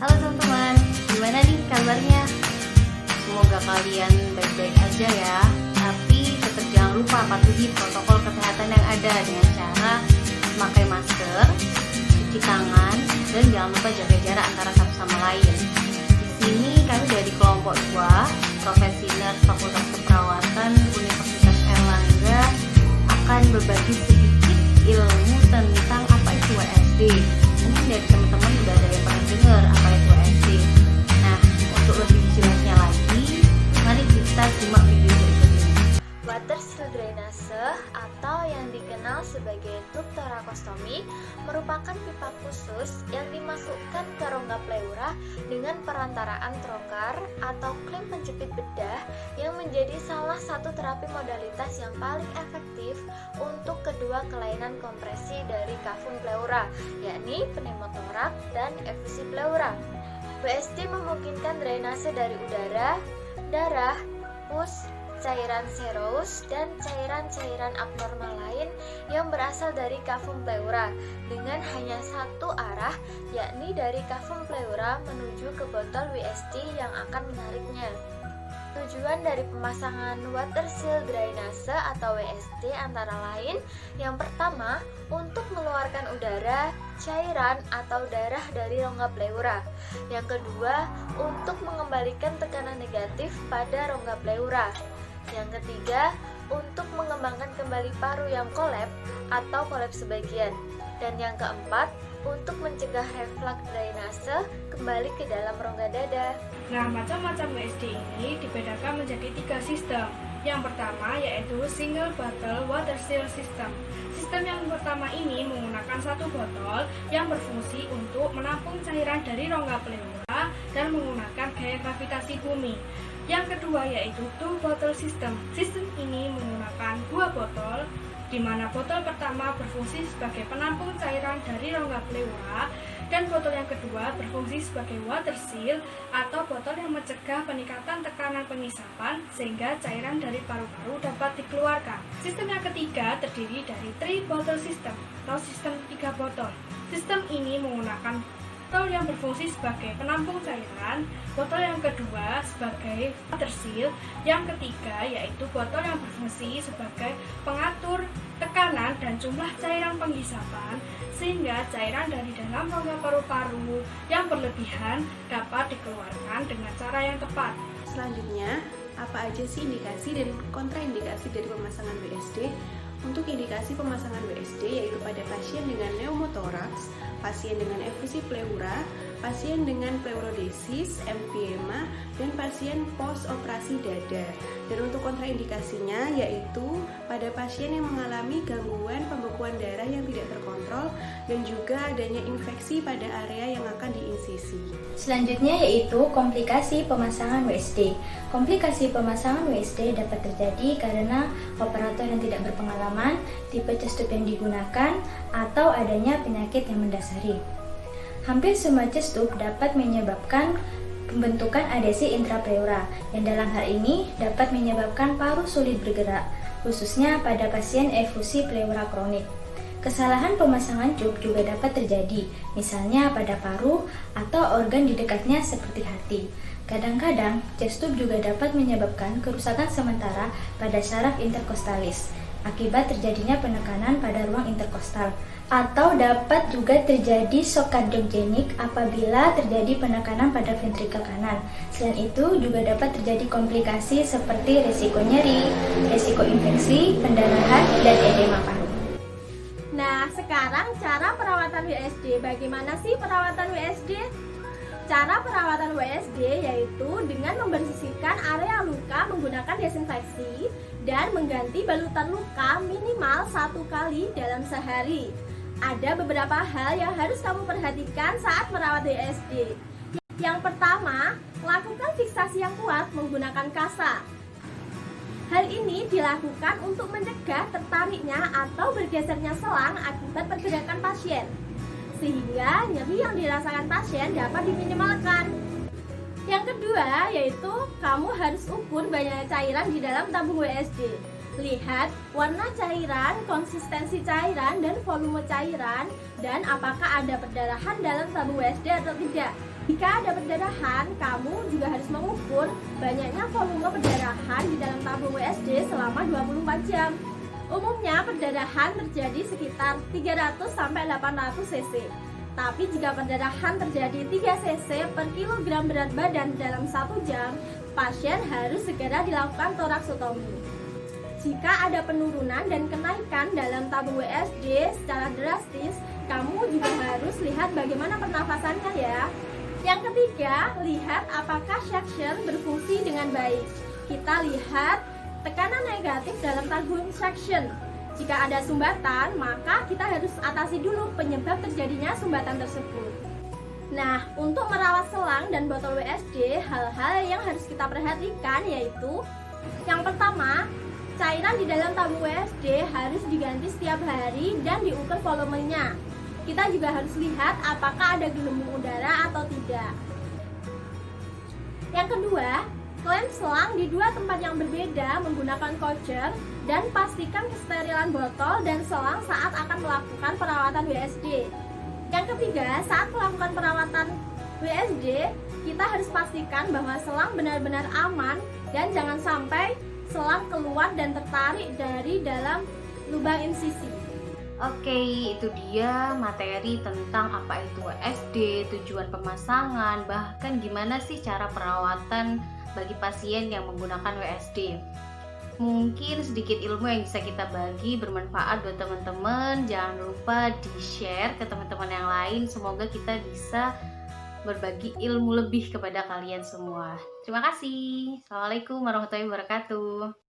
Halo teman-teman, gimana nih kabarnya? Semoga kalian baik-baik aja ya. Tapi tetap jangan lupa patuhi protokol kesehatan yang ada dengan cara memakai masker, cuci tangan, dan jangan lupa jaga jarak antara satu sama lain. Di sini kami dari kelompok 2, Profesi Nurse Fakultas Keperawatan Universitas Airlangga akan berbagi sedikit ilmu tentang apa itu WSD. Mungkin dari teman-teman udah ada yang pernah dengar apa itu WSD. Nah, untuk lebih jelasnya lagi, mari kita simak video berikut ini. Water seal drainase atau yang dikenal sebagai tube torakostomi merupakan pipa khusus yang dimasukkan ke rongga pleura dengan perantaraan trocar atau klem penjepit bedah yang menjadi salah satu terapi modalitas yang paling efektif untuk kedua kelainan kompresi dari kafum pleura, yakni pneumotorak dan efusi pleura. WSD memungkinkan drainase dari udara, darah, pus, cairan serous, dan cairan-cairan abnormal lain yang berasal dari kafum pleura dengan hanya satu arah, yakni dari kafum pleura menuju ke botol WSD yang akan menariknya. Tujuan dari pemasangan water seal drainase atau WSD antara lain: yang pertama, untuk mengeluarkan udara, cairan, atau darah dari rongga pleura. Yang kedua, untuk mengembalikan tekanan negatif pada rongga pleura. Yang ketiga, untuk mengembangkan kembali paru yang kolaps atau kolaps sebagian. Dan yang keempat, untuk mencegah reflux drainase kembali ke dalam rongga dada. Nah, macam-macam WSD ini dibedakan menjadi 3 sistem. Yang pertama yaitu single bottle water seal system. Sistem yang pertama ini menggunakan satu botol yang berfungsi untuk menampung cairan dari rongga pleura dan menggunakan gaya gravitasi bumi. Yang kedua yaitu two bottle system. Sistem ini menggunakan 2 botol, di mana botol pertama berfungsi sebagai penampung cairan dari rongga pleura dan botol yang kedua berfungsi sebagai water seal atau botol yang mencegah peningkatan tekanan pengisapan sehingga cairan dari paru-paru dapat dikeluarkan. Sistem yang ketiga terdiri dari three bottle system atau sistem 3 botol. Sistem ini menggunakan botol yang berfungsi sebagai penampung cairan, botol yang kedua sebagai water seal, yang ketiga yaitu botol yang berfungsi sebagai pengatur tekanan dan jumlah cairan penghisapan sehingga cairan dari dalam rongga paru-paru yang berlebihan dapat dikeluarkan dengan cara yang tepat. Selanjutnya, apa aja sih indikasi dan kontraindikasi dari pemasangan WSD? Untuk indikasi pemasangan WSD yaitu pada pasien dengan pneumotoraks, pasien dengan efusi pleura, pasien dengan pleurodesis, emphysema, dan pasien post operasi dada. Dan untuk kontraindikasinya yaitu pada pasien yang mengalami gangguan pembekuan darah yang tidak terkontrol dan juga adanya infeksi pada area yang akan diinsisi. Selanjutnya yaitu komplikasi pemasangan WSD. Komplikasi pemasangan WSD dapat terjadi karena operator yang tidak berpengalaman, tipe chest tube yang digunakan, atau adanya penyakit yang mendasari. Hampir semua chest tube dapat menyebabkan pembentukan adesi intrapleura yang dalam hal ini dapat menyebabkan paru sulit bergerak, khususnya pada pasien efusi pleura kronik. Kesalahan pemasangan tube juga dapat terjadi, misalnya pada paru atau organ di dekatnya seperti hati. Kadang-kadang, chest tube juga dapat menyebabkan kerusakan sementara pada saraf interkostalis akibat terjadinya penekanan pada ruang interkostal, atau dapat juga terjadi shock kardiogenik apabila terjadi penekanan pada ventrikel kanan. Selain itu, juga dapat terjadi komplikasi seperti resiko nyeri, resiko infeksi, pendarahan, dan edema paru. Nah, sekarang cara perawatan WSD. Bagaimana sih perawatan WSD? Cara perawatan WSD yaitu dengan membersihkan area luka menggunakan desinfeksi dan mengganti balutan luka minimal 1 kali dalam sehari. Ada beberapa hal yang harus kamu perhatikan saat merawat WSD. Yang pertama, lakukan fiksasi yang kuat menggunakan kasa. Hal ini dilakukan untuk mencegah tertariknya atau bergesernya selang akibat pergerakan pasien, sehingga nyeri yang dirasakan pasien dapat diminimalkan. Yang kedua, yaitu kamu harus ukur banyaknya cairan di dalam tabung WSD. Lihat warna cairan, konsistensi cairan, dan volume cairan, dan apakah ada perdarahan dalam tabung WSD atau tidak. Jika ada perdarahan, kamu juga harus mengukur banyaknya volume perdarahan di dalam tabung WSD selama 24 jam. Umumnya perdarahan terjadi sekitar 300-800 cc. Tapi jika perdarahan terjadi 3 cc per kilogram berat badan dalam 1 jam, pasien harus segera dilakukan toraksotomi. Jika ada penurunan dan kenaikan dalam tabung WSD secara drastis, kamu juga harus lihat bagaimana pernafasannya ya. Yang ketiga, lihat apakah suction berfungsi dengan baik. Kita lihat tekanan negatif dalam tabung suction. Jika ada sumbatan, maka kita harus atasi dulu penyebab terjadinya sumbatan tersebut. Nah, untuk merawat selang dan botol WSD, hal-hal yang harus kita perhatikan yaitu yang pertama, cairan di dalam tabung WSD harus diganti setiap hari dan diukur volumenya. Kita juga harus lihat apakah ada gelembung udara atau tidak. Yang kedua, klaim selang di 2 tempat yang berbeda menggunakan kosher dan pastikan kesterilan botol dan selang saat akan melakukan perawatan WSD. Yang ketiga, saat melakukan perawatan WSD, kita harus pastikan bahwa selang benar-benar aman dan jangan sampai selang keluar dan tertarik dari dalam lubang insisi. Oke, itu dia materi tentang apa itu WSD, tujuan pemasangan, bahkan gimana sih cara perawatan bagi pasien yang menggunakan WSD. Mungkin sedikit ilmu yang bisa kita bagi bermanfaat buat teman-teman. Jangan lupa di-share ke teman-teman yang lain. Semoga kita bisa berbagi ilmu lebih kepada kalian semua. Terima kasih. Assalamualaikum warahmatullahi wabarakatuh.